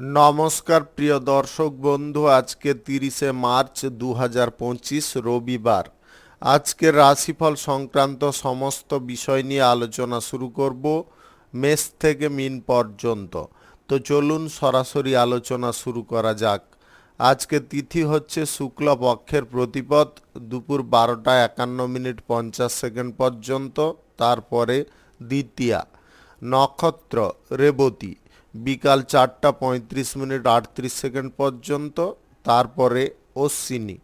নমস্কার প্রিয় দর্শক বন্ধু, আজকে 30শে মার্চ 2025 রবিবার। আজকের রাশিফল সংক্রান্ত সমস্ত বিষয় নিয়ে আলোচনা শুরু করব মেষ থেকে মিন পর্যন্ত। তো চলুন সরাসরি আলোচনা শুরু করা যাক। আজকে তিথি হচ্ছে শুক্লপক্ষের প্রতিপদ, দুপুর 12টা 51 মিনিট 50 সেকেন্ড পর্যন্ত। তারপরে দ্বিতীয়া। নক্ষত্র রেবতী, বিকাল 4টা 35 মিনিট 38 সেকেন্ড পর্যন্ত। তারপরে অশ্বিনী।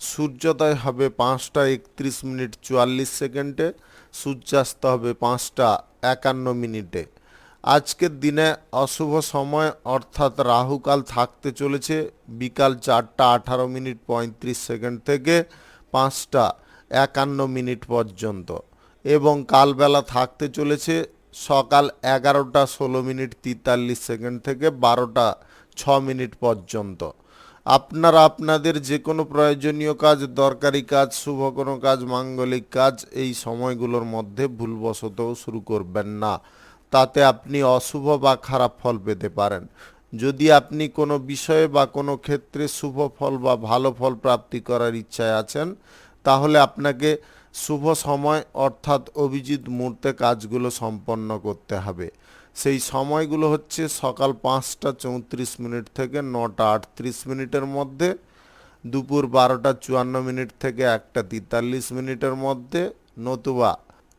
সূর্যোদয় হবে 5টা 31 মিনিট 44 সেকেন্ডে, সূর্যাস্ত হবে 5টা 51 মিনিটে। আজকের দিনে অশুভ সময় অর্থাৎ রাহুকাল থাকতে চলেছে বিকাল 4টা 18 মিনিট 35 সেকেন্ড থেকে 5টা 51 মিনিট পর্যন্ত, এবং কালবেলা থাকতে চলেছে সকাল 11টা 16 মিনিট 43 সেকেন্ড থেকে 12টা 6 মিনিট পর্যন্ত। আপনারা আপনাদের যে কোনো প্রয়োজনীয় কাজ, দরকারি কাজ, শুভ কোনো কাজ, মাঙ্গলিক কাজ এই সময়গুলোর মধ্যে ভুলবশতও শুরু করবেন না, তাতে আপনি অশুভ বা খারাপ ফল পেতে পারেন। যদি আপনি কোনো বিষয়ে বা কোনো ক্ষেত্রে শুভ ফল বা ভালো ফল প্রাপ্তি করার ইচ্ছায় আছেন, তাহলে আপনাকে শুভ সময় অর্থাৎ অভিজিৎ মুহূর্তে কাজগুলো সম্পন্ন করতে হবে। সেই সময়গুলো হচ্ছে সকাল 5টা 34 মিনিট থেকে 9টা 38 মিনিটের মধ্যে, দুপুর 12টা 54 মিনিট থেকে 1টা 43 মিনিটের মধ্যে, নতুবা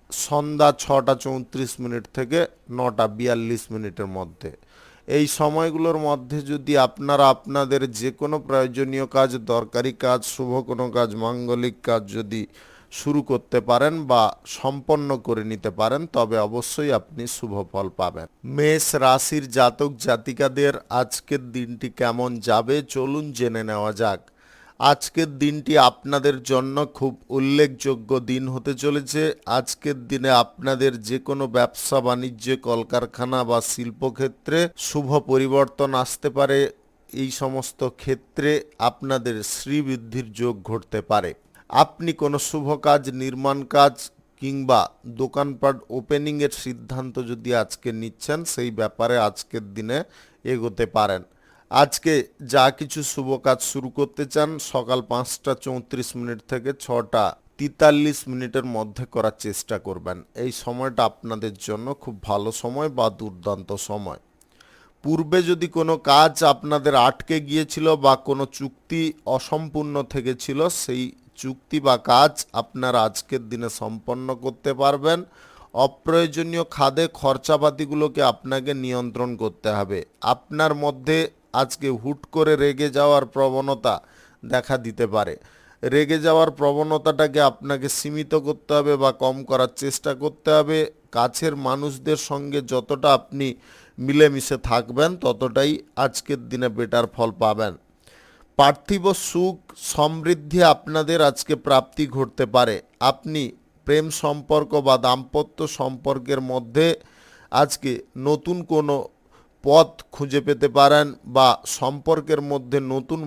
সন্ধ্যা 6টা 34 মিনিট থেকে 9টা 42 মিনিটের মধ্যে। এই সময়গুলোর মধ্যে যদি আপনারা আপনাদের যে কোনো প্রয়োজনীয় কাজ, দরকারি কাজ, শুভ কোনো কাজ, মাঙ্গলিক কাজ যদি শুরু করতে পারেন বা সম্পন্ন করে নিতে পারেন, তবে অবশ্যই আপনি শুভ ফল পাবেন। মেষ রাশির জাতক জাতিকাদের আজকের দিনটি কেমন যাবে চলুন জেনে নেওয়া যাক। আজকের দিনটি আপনাদের জন্য খুব উল্লেখযোগ্য দিন হতে চলেছে। আজকের দিনে আপনাদের যে কোনো ব্যবসা বাণিজ্যে, কলকারখানা বা শিল্পক্ষেত্রে শুভ পরিবর্তন আসতে পারে। এই সমস্ত ক্ষেত্রে আপনাদের শ্রীবৃদ্ধির যোগ ঘটতে পারে। আপনি কোনো শুভ কাজ, নির্মাণ কাজ কিংবা দোকানপাট ওপেনিংয়ের সিদ্ধান্ত যদি আজকে নিচ্ছেন, সেই ব্যাপারে আজকের দিনে এগোতে পারেন। আজকে যা কিছু শুভ কাজ শুরু করতে চান, সকাল 5টা 34 মিনিট থেকে 6টা 43 মিনিটের মধ্যে করার চেষ্টা করবেন। এই সময়টা আপনাদের জন্য খুব ভালো সময় বা দুর্দান্ত সময়। পূর্বে যদি কোনো কাজ আপনাদের আটকে গিয়েছিল বা কোনো চুক্তি অসম্পূর্ণ থেকেছিল, সেই চুক্তি বা কাজ আপনারা আজকের দিনে সম্পন্ন করতে পারবেন। অপ্রয়োজনীয় খাদে খরচাপাতিগুলোকে আপনাকে নিয়ন্ত্রণ করতে হবে। আপনার মধ্যে আজকে হুট করে রেগে যাওয়ার প্রবণতা দেখা দিতে পারে। রেগে যাওয়ার প্রবণতাটাকে আপনাকে সীমিত করতে হবে বা কম করার চেষ্টা করতে হবে। কাছের মানুষদের সঙ্গে যতটা আপনি মিলেমিশে থাকবেন, ততটাই আজকের দিনে বেটার ফল পাবেন। পার্থিব সুখ সমৃদ্ধি আপনাদের আজকে প্রাপ্তি ঘটতে পারে। আপনি প্রেম সম্পর্ক বা দাম্পত্য সম্পর্কের মধ্যে আজকে নতুন কোনো পথ খুঁজে পেতে পারেন, বা সম্পর্কের মধ্যে নতুন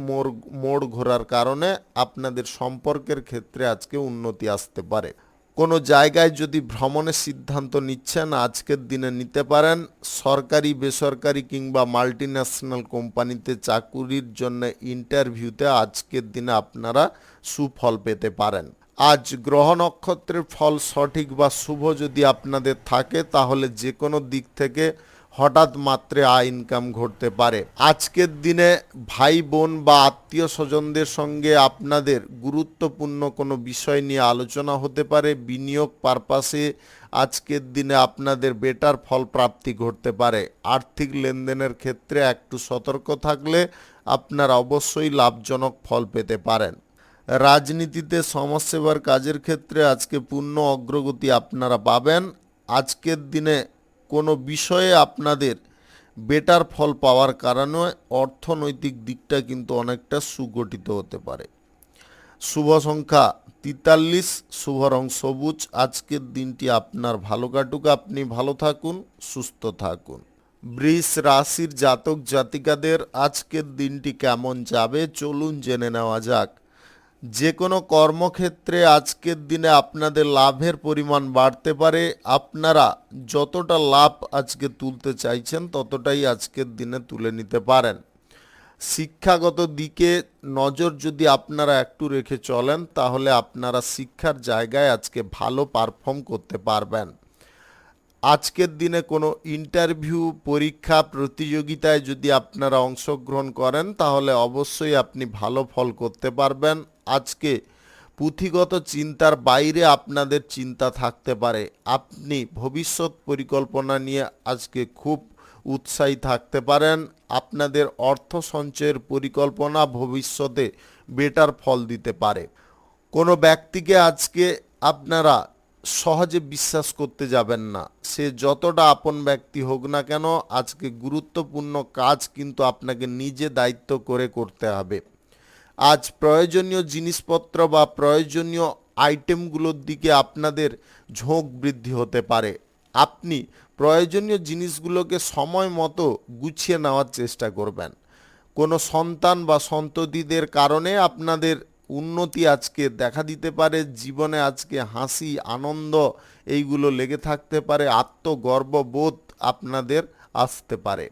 মোড় ঘোরার কারণে আপনাদের সম্পর্কের ক্ষেত্রে আজকে উন্নতি আসতে পারে। কোনো জায়গায় যদি ভ্রমণের সিদ্ধান্ত নিচ্ছেন, আজকের দিনে নিতে পারেন। সরকারি, বেসরকারি কিংবা মাল্টিন্যাশনাল কোম্পানিতে চাকুরির জন্য ইন্টারভিউতে আজকের দিনে আপনারা সুফল পেতে পারেন। আজ গ্রহ নক্ষত্রের ফল সঠিক বা শুভ যদি আপনাদের থাকে, তাহলে যে কোনো দিক থেকে হঠাৎ মাত্রে আয় ইনকাম ঘটতে পারে। আজকের দিনে ভাই বোন বা আত্মীয় স্বজনদের সঙ্গে আপনাদের গুরুত্বপূর্ণ কোনো বিষয় নিয়ে আলোচনা হতে পারে। বিনিয়োগ পারপাসে আজকের দিনে আপনাদের বেটার ফল প্রাপ্তি ঘটতে পারে। আর্থিক লেনদেনের ক্ষেত্রে একটু সতর্ক থাকলে আপনারা অবশ্যই লাভজনক ফল পেতে পারেন। রাজনীতিতে সমাজসেবার কাজের ক্ষেত্রে আজকে পূর্ণ অগ্রগতি আপনারা পাবেন। আজকের দিনে কোনো বিষয়ে আপনাদের বেটার ফল পাওয়ার কারণে অর্থনৈতিক দিকটা কিন্তু অনেকটা সুগঠিত হতে পারে। শুভ সংখ্যা 43, শুভ রং সবুজ। আজকের দিনটি আপনার ভালো কাটুক, আপনি ভালো থাকুন, সুস্থ থাকুন। বৃষ রাশির জাতক জাতিকাদের আজকের দিনটি কেমন যাবে চলুন জেনে নেওয়া যাক। যে কোনো কর্মক্ষেত্রে আজকের দিনে আপনাদের লাভের পরিমাণ বাড়তে পারে। আপনারা যতটা লাভ আজকে তুলতে চাইছেন ততটাই আজকের দিনে তুলে নিতে পারেন। শিক্ষাগত দিকে নজর যদি আপনারা একটু রেখে চলেন তাহলে আপনারা শিক্ষার জায়গায় আজকে ভালো পারফর্ম করতে পারবেন। আজকের দিনে কোনো ইন্টারভিউ, পরীক্ষা, প্রতিযোগিতায় যদি আপনারা অংশগ্রহণ করেন তাহলে অবশ্যই আপনি ভালো ফল করতে পারবেন। আজকে পুঁথিগত চিন্তার বাইরে আপনাদের চিন্তা থাকতে পারে। আপনি ভবিষ্যৎ পরিকল্পনা নিয়ে আজকে খুব উৎসাহী থাকতে পারেন। আপনাদের অর্থ সঞ্চয়ের পরিকল্পনা ভবিষ্যতে বেটার ফল দিতে পারে। কোনো ব্যক্তিকে আজকে আপনারা সহজে বিশ্বাস করতে যাবেন না। সে যতটা আপন ব্যক্তি হোক না কেন, আজকে গুরুত্বপূর্ণ কাজ কিন্তু আপনাকে নিজে দায়িত্ব করে করতে হবে। আজ প্রয়োজনীয় জিনিসপত্র বা প্রয়োজনীয় আইটেমগুলোর দিকে আপনাদের ঝোঁক বৃদ্ধি হতে পারে। আপনি প্রয়োজনীয় জিনিসগুলোকে সময় মতো গুছিয়ে নেওয়ার চেষ্টা করবেন। কোনো সন্তান বা সন্ততিদের কারণে আপনাদের উন্নতি আজকে দেখা দিতে পারে। জীবনে আজকে হাসি, আনন্দ এইগুলো লেগে থাকতে পারে। আত্মগর্ববোধ আপনাদের আসতে পারে।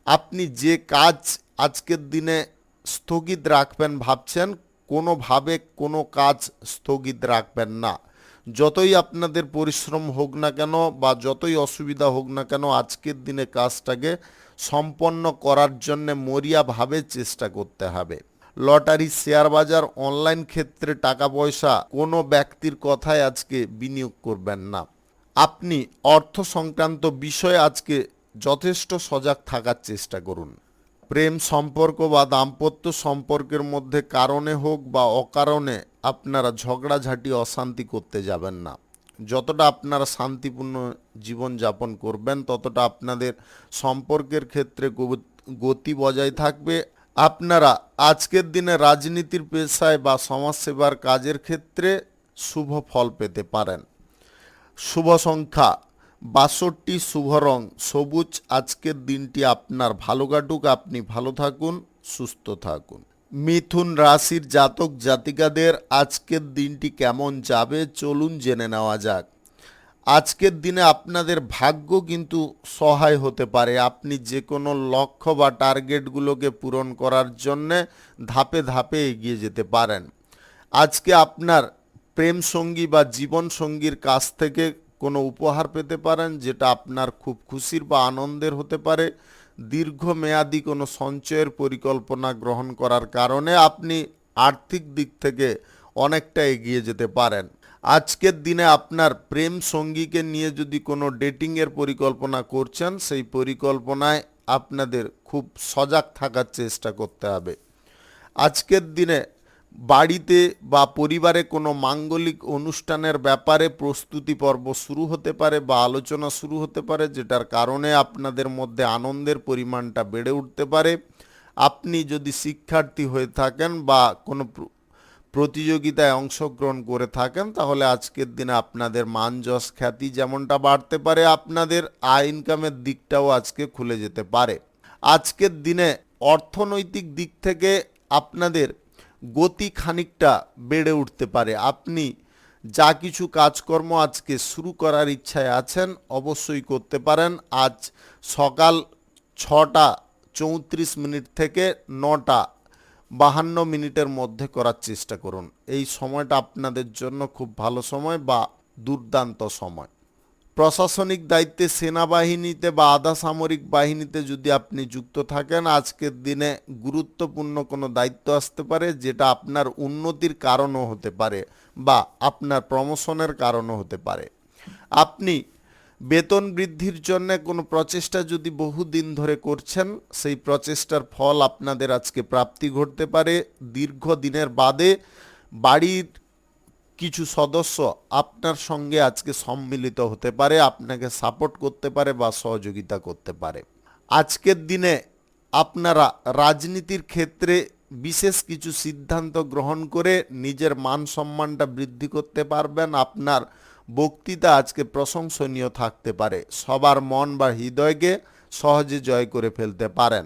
আপনি যে কাজ আজকের দিনে স্থগিত রাখবেন ভাবছেন, কোনোভাবে কোনো কাজ স্থগিত রাখবেন না। যতই আপনাদের পরিশ্রম হোক না কেন বা যতই অসুবিধা হোক না কেন, আজকের দিনে কাজটাকে সম্পন্ন করার জন্য মরিয়াভাবে চেষ্টা করতে হবে। লটারি, শেয়ার বাজার, অনলাইন ক্ষেত্রে টাকা পয়সা কোনো ব্যক্তির কথায় আজকে বিনিয়োগ করবেন না। আপনি অর্থ সংক্রান্ত বিষয়ে আজকে যথেষ্ট সজাগ থাকার চেষ্টা করুন। প্রেম সম্পর্ক বা দাম্পত্য সম্পর্কের মধ্যে কারণে হোক বা অকারণে আপনারা ঝগড়াঝাঁটি, অশান্তি করতে যাবেন না। যতটা আপনারা শান্তিপূর্ণ জীবনযাপন করবেন ততটা আপনাদের সম্পর্কের ক্ষেত্রে গতি বজায় থাকবে। আপনারা আজকের দিনে রাজনীতির পেশায় বা সমাজসেবার কাজের ক্ষেত্রে শুভ ফল পেতে পারেন। শুভ সংখ্যা 62, শুভ রং সবুজ। আজকের দিনটি আপনার ভালো কাটুক, আপনি ভালো থাকুন, সুস্থ থাকুন। মিথুন রাশির জাতক জাতিকাদের আজকের দিনটি কেমন যাবে চলুন জেনে নেওয়া যাক। আজকের দিনে আপনাদের ভাগ্য কিন্তু সহায় হতে পারে। আপনি যে কোনো লক্ষ্য বা টার্গেটগুলোকে পূরণ করার জন্যে ধাপে ধাপে এগিয়ে যেতে পারেন। আজকে আপনার প্রেম সঙ্গী বা জীবন সঙ্গীর কাছ থেকে কোনো উপহার পেতে পারেন, যেটা আপনার খুব খুশির বা আনন্দের হতে পারে। দীর্ঘমেয়াদী কোনো সঞ্চয়ের পরিকল্পনা গ্রহণ করার কারণে আপনি আর্থিক দিক থেকে অনেকটা এগিয়ে যেতে পারেন। আজকের দিনে আপনার প্রেম সঙ্গীকে নিয়ে যদি কোনো ডেটিংয়ের পরিকল্পনা করছেন, সেই পরিকল্পনায় আপনাদের খুব সজাগ থাকার চেষ্টা করতে হবে। আজকের দিনে বাড়িতে বা পরিবারে কোনো মাঙ্গলিক অনুষ্ঠানের ব্যাপারে প্রস্তুতি পর্ব শুরু হতে পারে বা আলোচনা শুরু হতে পারে, যেটার কারণে আপনাদের মধ্যে আনন্দের পরিমাণটা বেড়ে উঠতে পারে। আপনি যদি শিক্ষার্থী হয়ে থাকেন বা কোনো প্রতিযোগিতায় অংশগ্রহণ করে থাকেন তাহলে আজকের দিনে আপনাদের মান, যশ, খ্যাতি যেমনটা বাড়তে পারে, আপনাদের আয় ইনকামের দিকটাও আজকে খুলে যেতে পারে। আজকের দিনে অর্থনৈতিক দিক থেকে আপনাদের গতি খানিকটা বেড়ে উঠতে পারে। আপনি যা কিছু কাজকর্ম আজকে শুরু করার ইচ্ছায় আছেন অবশ্যই করতে পারেন। আজ সকাল 6টা 34 মিনিট থেকে 9টা 52 মিনিটের মধ্যে করার চেষ্টা করুন। এই সময়টা আপনাদের জন্য খুব ভালো সময় বা দুর্দান্ত সময়। প্রশাসনিক দায়িত্বে, সেনাবাহিনীতে বা আধা সামরিক বাহিনীতে যদি আপনি যুক্ত থাকেন, আজকের দিনে গুরুত্বপূর্ণ কোনো দায়িত্ব আসতে পারে, যেটা আপনার উন্নতির কারণও হতে পারে বা আপনার প্রমোশনের কারণও হতে পারে। আপনি বেতন বৃদ্ধির জন্য কোনো প্রচেষ্টা যদি বহুদিন ধরে করছেন, সেই প্রচেষ্টার ফল আপনাদের আজকে প্রাপ্তি ঘটতে পারে। দীর্ঘদিনের বাদে বাড়ির কিছু সদস্য আপনার সঙ্গে আজকে সম্মিলিত হতে পারে, আপনাকে সাপোর্ট করতে পারে বা সহযোগিতা করতে পারে। আজকের দিনে আপনারা রাজনীতির ক্ষেত্রে বিশেষ কিছু সিদ্ধান্ত গ্রহণ করে নিজের মান সম্মানটা বৃদ্ধি করতে পারবেন। আপনার বক্তৃতা আজকে প্রশংসনীয় থাকতে পারে। সবার মন বা হৃদয়কে সহজে জয় করে ফেলতে পারেন।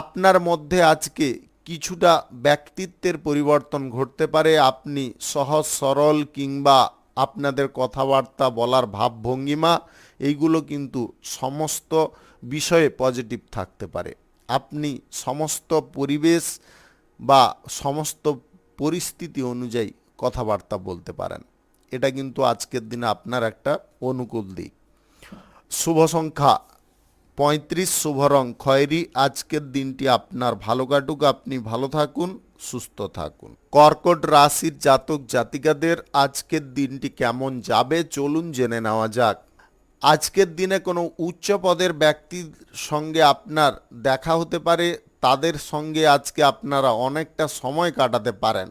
আপনার মধ্যে আজকে কিছুটা ব্যক্তিত্বের পরিবর্তন ঘটতে পারে। আপনি সহজ সরল কিংবা আপনাদের কথাবার্তা বলার ভাবভঙ্গিমা এইগুলো কিন্তু সমস্ত বিষয়ে পজিটিভ থাকতে পারে। আপনি সমস্ত পরিবেশ বা সমস্ত পরিস্থিতি অনুযায়ী কথাবার্তা বলতে পারেন। এটা কিন্তু আজকের দিনে আপনার একটা অনুকূল দিক। শুভ সংখ্যা 35, শুভ রং খয়েরি। আজকের দিনটি আপনার ভালো কাটুক, আপনি ভালো থাকুন, সুস্থ থাকুন। কর্কট রাশির জাতক জাতিকাদের আজকের দিনটি কেমন যাবে চলুন জেনে নেওয়া যাক। আজকের দিনে কোনো উচ্চ পদের ব্যক্তির সঙ্গে আপনার দেখা হতে পারে, তাদের সঙ্গে আজকে আপনারা অনেকটা সময় কাটাতে পারেন।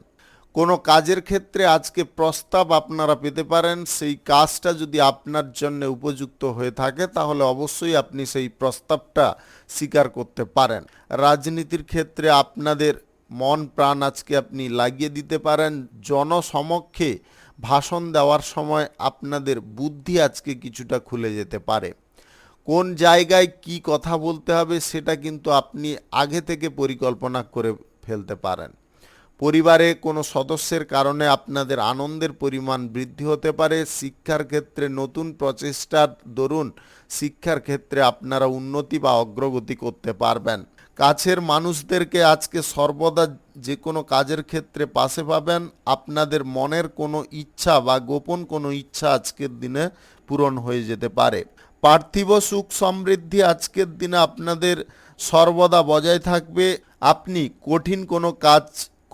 কোনো কাজের ক্ষেত্রে আজকে প্রস্তাব আপনারা পেতে পারেন, সেই কাজটা যদি আপনার জন্য উপযুক্ত হয়ে থাকে তাহলে অবশ্যই আপনি সেই প্রস্তাবটা স্বীকার করতে পারেন। রাজনীতির ক্ষেত্রে আপনাদের মন প্রাণ আজকে আপনি লাগিয়ে দিতে পারেন। জনসমক্ষে ভাষণ দেওয়ার সময় আপনাদের বুদ্ধি আজকে কিছুটা খুলে যেতে পারে। কোন জায়গায় কি কথা বলতে হবে সেটা কিন্তু আপনি আগে থেকে পরিকল্পনা করে ফেলতে পারেন। পরিবারে কোনো সদস্যের কারণে আপনাদের আনন্দের পরিমাণ বৃদ্ধি হতে পারে। শিক্ষার ক্ষেত্রে নতুন প্রচেষ্টার দরুন শিক্ষার ক্ষেত্রে আপনারা উন্নতি বা অগ্রগতি করতে পারবেন। কাছের মানুষদেরকে আজকে সর্বদা যে কোনো কাজের ক্ষেত্রে পাশে পাবেন। আপনাদের মনের কোনো ইচ্ছা বা গোপন কোনো ইচ্ছা আজকের দিনে পূরণ হয়ে যেতে পারে। পার্থিব সুখ সমৃদ্ধি আজকের দিনে আপনাদের সর্বদা বজায় থাকবে। আপনি কঠিন কোনো কাজ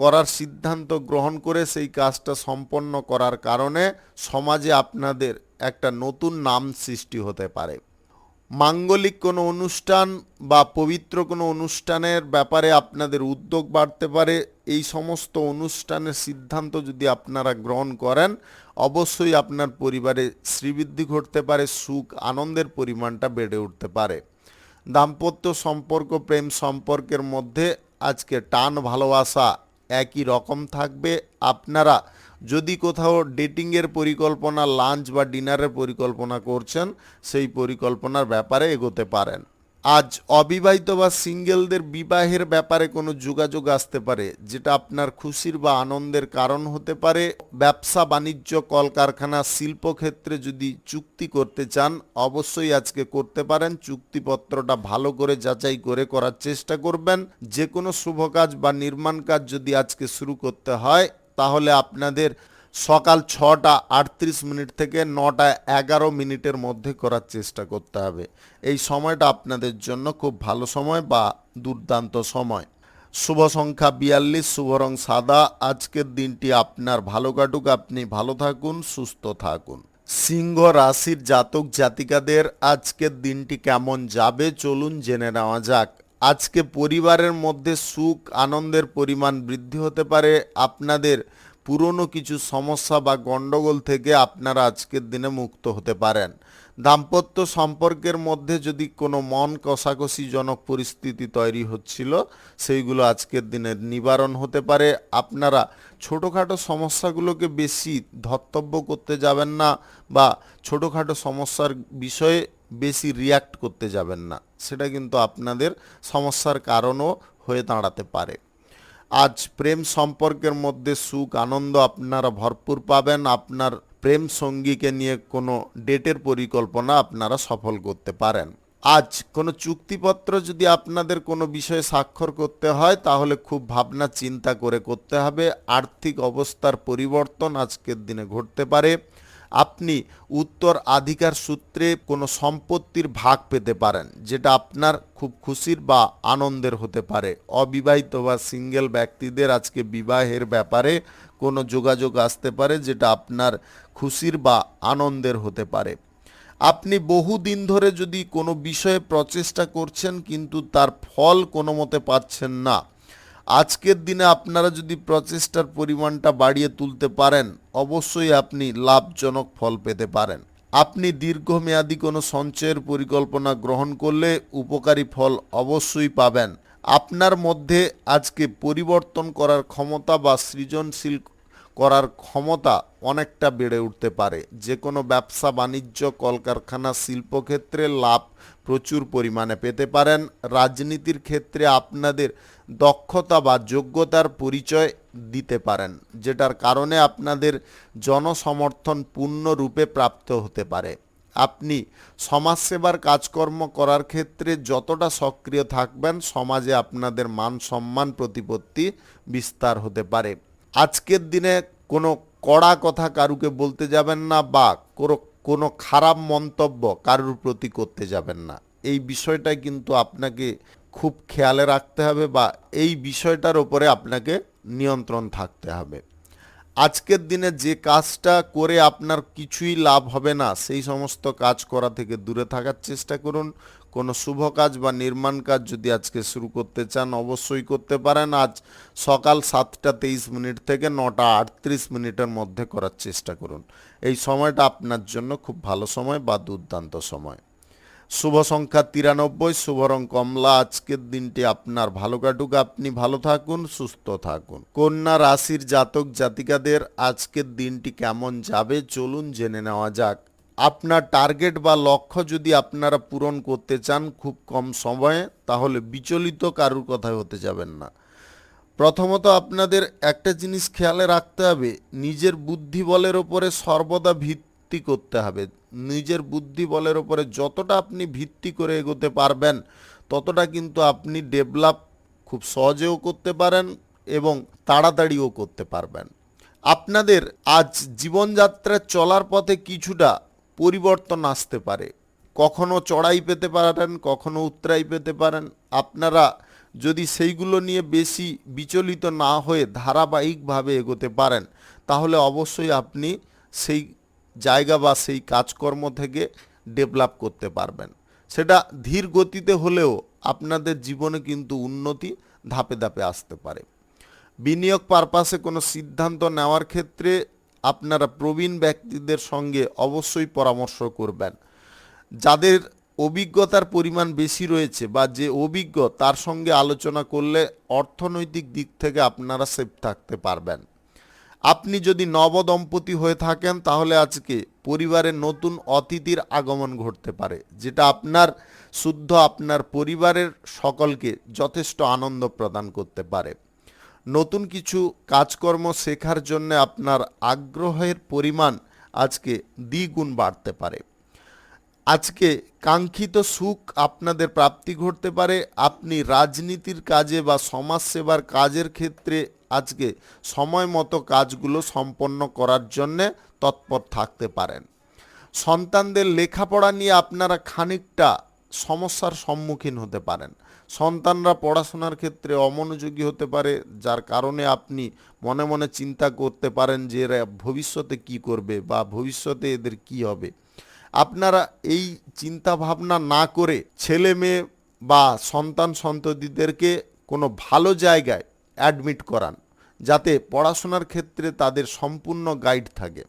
করার সিদ্ধান্ত গ্রহণ করে সেই কাজটা সম্পন্ন করার কারণে সমাজে আপনাদের একটা নতুন নাম সৃষ্টি হতে পারে। মাঙ্গলিক কোনো অনুষ্ঠান বা পবিত্র কোনো অনুষ্ঠানের ব্যাপারে আপনাদের উদ্যোগ বাড়তে পারে। এই সমস্ত অনুষ্ঠানের সিদ্ধান্ত যদি আপনারা গ্রহণ করেন অবশ্যই আপনার পরিবারে শ্রীবৃদ্ধি ঘটতে পারে, সুখ আনন্দের পরিমাণটা বেড়ে উঠতে পারে। দাম্পত্য সম্পর্ক প্রেম সম্পর্কের মধ্যে আজকে টান ভালোবাসা একই রকম থাকবে। আপনারা যদি কোথাও ডেটিংয়ের পরিকল্পনা, লাঞ্চ বা ডিনারের পরিকল্পনা করছেন সেই পরিকল্পনার ব্যাপারে এগোতে পারেন। আজ অবিবাহিত বা সিঙ্গেলদের বিবাহের ব্যাপারে কোনো যোগাযোগ আসতে পারে যেটা আপনার খুশির বা আনন্দের কারণ হতে পারে। ব্যবসা বাণিজ্য কলকারখানা শিল্পক্ষেত্রে যদি চুক্তি করতে চান অবশ্যই আজকে করতে পারেন। চুক্তিপত্রটা ভালো করে যাচাই করে করার চেষ্টা করবেন। যে কোনো শুভ কাজ বা নির্মাণ কাজ যদি আজকে শুরু করতে হয় তাহলে আপনাদের সকাল 6টা 38 মিনিট থেকে 9টা 11 মিনিটের মধ্যে করার চেষ্টা করতে হবে। এই সময়টা আপনাদের জন্য খুব ভালো সময় বা দুর্দান্ত সময়। শুভ সংখ্যা 42, শুভ রং সাদা। আজকের দিনটি আপনার ভালো কাটুক, আপনি ভালো থাকুন, সুস্থ থাকুন। সিংহ রাশির জাতক জাতিকাদের আজকের দিনটি কেমন যাবে চলুন জেনে নেওয়া যাক। আজকে পরিবারের মধ্যে সুখ আনন্দের পরিমাণ বৃদ্ধি হতে পারে। আপনাদের পুরনো কিছু সমস্যা বা গণ্ডগোল থেকে আপনারা আজকের দিনে মুক্ত হতে পারেন। দাম্পত্য সম্পর্কের মধ্যে যদি কোনো মন কষাকষিজনক পরিস্থিতি তৈরি হচ্ছিল সেইগুলো আজকের দিনে নিবারণ হতে পারে। আপনারা ছোটোখাটো সমস্যাগুলোকে বেশি ধর্তব্য করতে যাবেন না বা ছোটোখাটো সমস্যার বিষয়ে বেশি রিয়্যাক্ট করতে যাবেন না, সেটা কিন্তু আপনাদের সমস্যার কারণও হয়ে দাঁড়াতে পারে। আজ প্রেম সম্পর্কের মধ্যে সুখ আনন্দ আপনারা ভরপুর পাবেন। আপনার প্রেম সঙ্গীকে নিয়ে কোনো ডেটের পরিকল্পনা আপনারা সফল করতে পারেন। আজ কোনো চুক্তিপত্র যদি আপনাদের কোনো বিষয়ে স্বাক্ষর করতে হয় তাহলে খুব ভাবনা চিন্তা করে করতে হবে। আর্থিক অবস্থার পরিবর্তন আজকের দিনে ঘটতে পারে। আপনি উত্তরাধিকার সূত্রে কোনো সম্পত্তির ভাগ পেতে পারেন যেটা আপনার খুব খুশির বা আনন্দের হতে পারে। অবিবাহিত বা সিঙ্গেল ব্যক্তিদের আজকে বিবাহের ব্যাপারে কোনো যোগাযোগ আসতে পারে যেটা আপনার খুশির বা আনন্দের হতে পারে। আপনি বহুদিন ধরে যদি কোনো বিষয়ে প্রচেষ্টা করছেন কিন্তু তার ফল কোনো মতে পাচ্ছেন না, আজকের দিনে আপনারা যদি প্রচেষ্টার পরিমাণটা বাড়িয়ে তুলতে পারেন অবশ্যই আপনি লাভজনক ফল পেতে পারেন। আপনি দীর্ঘমেয়াদী কোনো সঞ্চয়ের পরিকল্পনা গ্রহণ করলে উপকারী ফল অবশ্যই পাবেন। আপনার মধ্যে আজকে পরিবর্তন করার ক্ষমতা বা সৃজনশীল করার ক্ষমতা অনেকটা বেড়ে উঠতে পারে। যে কোনো ব্যবসা বাণিজ্য কলকারখানা শিল্পক্ষেত্রে লাভ প্রচুর পরিমাণে পেতে পারেন। রাজনীতির ক্ষেত্রে আপনাদের দক্ষতা বা যোগ্যতার পরিচয় দিতে পারেন, যেটার কারণে আপনাদের জনসমর্থন পূর্ণরূপে প্রাপ্ত হতে পারে। আপনি সমাজসেবার কাজকর্ম করার ক্ষেত্রে যতটা সক্রিয় থাকবেন, সমাজে আপনাদের মান সম্মান প্রতিপত্তি বিস্তার হতে পারে। আজকের দিনে কোনো কড়া কথা কারুকে বলতে যাবেন না, বা কোনো খারাপ মন্তব্য কারুর প্রতি করতে যাবেন না। এই বিষয়টা কিন্তু আপনাকে খুব খেয়ালে রাখতে হবে, বা এই বিষয়টার উপরে আপনাকে নিয়ন্ত্রণ থাকতে হবে। আজকের দিনে যে কাজটা করে আপনার কিছুই লাভ হবে না, সেই সমস্ত কাজ করা থেকে দূরে থাকার চেষ্টা করুন। কোনো শুভ কাজ বা নির্মাণ কাজ যদি আজকে শুরু করতে চান, অবশ্যই করতে পারেন। আজ সকাল 7:23 থেকে 9:38 মধ্যে করার চেষ্টা করুন। এই সময়টা আপনার জন্য খুব ভালো সময় বা দুর্দান্ত সময়। শুভ সংখ্যা 93, শুভ রং কমলা। আজকের দিনটি আপনার ভালো কাটুক, আপনি ভালো থাকুন, সুস্থ থাকুন। কন্যা রাশির জাতক জাতিকাদের আজকের দিনটি কেমন যাবে চলুন জেনে নেওয়া যাক। আপনার টার্গেট বা লক্ষ্য যদি আপনারা পূরণ করতে চান খুব কম সময়ে, তাহলে বিচলিত কারুর কথায় হতে যাবেন না। প্রথমত আপনাদের একটা জিনিস খেয়ালে রাখতে হবে, নিজের বুদ্ধি বলের ওপরে সর্বদা ভিত্তি করতে হবে। নিজের বুদ্ধি বলের ওপরে যতটা আপনি ভিত্তি করে এগোতে পারবেন, ততটা কিন্তু আপনি ডেভেলপ খুব সহজেও করতে পারেন এবং তাড়াতাড়িও করতে পারবেন। আপনাদের আজ জীবনযাত্রা চলার পথে কিছুটা পরিবর্তন আসতে পারে। কখনো চড়াই পেতে পারেন, কখনো উতরাই পেতে পারেন। আপনারা যদি সেইগুলো নিয়ে বেশি বিচলিত না হয়ে ধারাবাহিকভাবে এগোতে পারেন, তাহলে অবশ্যই আপনি সেই জায়গা বা সেই কাজকর্ম থেকে ডেভেলপ করতে পারবেন। সেটা ধীর গতিতে হলেও আপনাদের জীবনে কিন্তু উন্নতি ধাপে ধাপে আসতে পারে। বিনিয়োগ পারপাসে কোনো সিদ্ধান্ত নেওয়ার ক্ষেত্রে আপনারা প্রবীণ ব্যক্তিদের সঙ্গে অবশ্যই পরামর্শ করবেন। যাদের অভিজ্ঞতার পরিমাণ বেশি রয়েছে বা যে অভিজ্ঞ, তার সঙ্গে আলোচনা করলে অর্থনৈতিক দিক থেকে আপনারা সেফ থাকতে পারবেন। আপনি যদি নবদম্পতি হয়ে থাকেন, তাহলে আজকে পরিবারে নতুন অতিথির আগমন ঘটতে পারে, যেটা আপনার পরিবারের সকলকে যথেষ্ট আনন্দ প্রদান করতে পারে। নতুন কিছু কাজকর্ম শেখার জন্য আপনার আগ্রহের পরিমাণ আজকে দ্বিগুণ বাড়তে পারে। আজকে কাঙ্ক্ষিত সুখ আপনাদের প্রাপ্তি ঘটতে পারে। আপনি রাজনীতির কাজে বা সমাজসেবার কাজের ক্ষেত্রে আজকে সময় মতো কাজগুলো সম্পন্ন করার জন্যে তৎপর থাকতে পারেন। সন্তানদের লেখাপড়া নিয়ে আপনারা খানিকটা সমস্যার সম্মুখীন হতে পারেন। সন্তানরা পড়াশোনার ক্ষেত্রে অমনোযোগী হতে পারে, যার কারণে আপনি মনে মনে চিন্তা করতে পারেন যে এরা ভবিষ্যতে কি করবে বা ভবিষ্যতে এদের কি হবে। আপনারা এই চিন্তা ভাবনা না করে ছেলে মেয়ে বা সন্তান সন্ততিদেরকে কোনো ভালো জায়গায় অ্যাডমিট করান, যাতে পড়াশোনার ক্ষেত্রে তাদের সম্পূর্ণ গাইড থাকে।